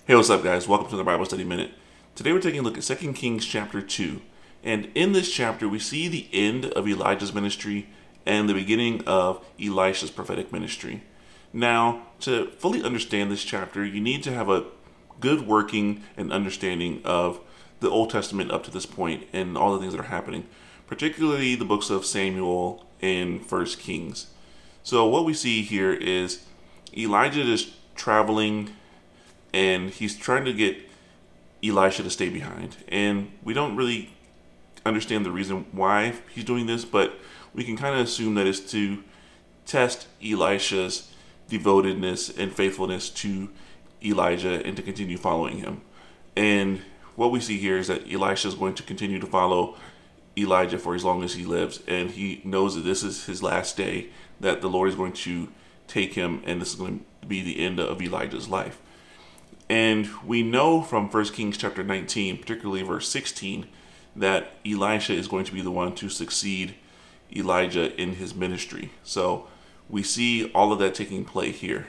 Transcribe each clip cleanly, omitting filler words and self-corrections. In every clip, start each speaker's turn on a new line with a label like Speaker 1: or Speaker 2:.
Speaker 1: Hey, what's up, guys? Welcome to the Bible Study Minute. Today we're taking a look at 2 Kings chapter 2. And in this chapter, we see the end of Elijah's ministry and the beginning of Elisha's prophetic ministry. Now, to fully understand this chapter, you need to have a good working and understanding of the Old Testament up to this point and all the things that are happening, particularly the books of Samuel and 1 Kings. So what we see here is Elijah is traveling and he's trying to get Elisha to stay behind. And we don't really understand the reason why he's doing this, but we can kind of assume that it's to test Elisha's devotedness and faithfulness to Elijah and to continue following him. And what we see here is that Elisha is going to continue to follow Elijah for as long as he lives. And he knows that this is his last day, that the Lord is going to take him, and this is going to be the end of Elijah's life. And we know from 1 Kings chapter 19, particularly verse 16, that Elisha is going to be the one to succeed Elijah in his ministry. So we see all of that taking place here.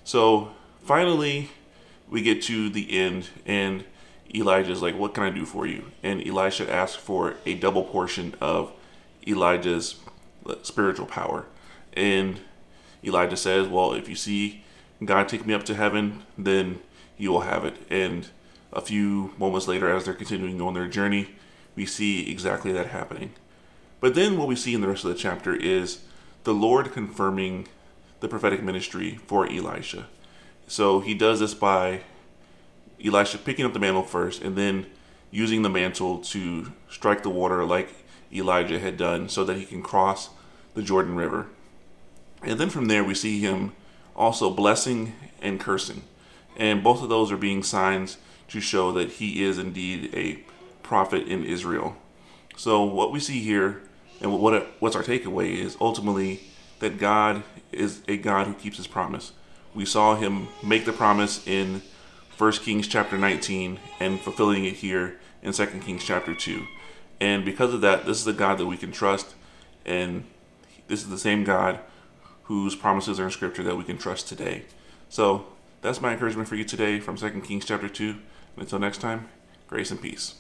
Speaker 1: So finally, we get to the end, and Elijah is like, "What can I do for you?" And Elisha asks for a double portion of Elijah's spiritual power. And Elijah says, "Well, if you see God take me up to heaven, then you will have it." And a few moments later, as they're continuing on their journey, we see exactly that happening. But then what we see in the rest of the chapter is the Lord confirming the prophetic ministry for Elisha. So he does this by Elisha picking up the mantle first and then using the mantle to strike the water like Elijah had done so that he can cross the Jordan River. And then from there we see him also blessing and cursing. And both of those are being signs to show that he is indeed a prophet in Israel. So what we see here and what's our takeaway is ultimately that God is a God who keeps his promise. We saw him make the promise in 1 Kings chapter 19 and fulfilling it here in 2 Kings chapter 2. And because of that, this is a God that we can trust, and this is the same God whose promises are in scripture that we can trust today. So that's my encouragement for you today from 2 Kings chapter 2. And until next time, grace and peace.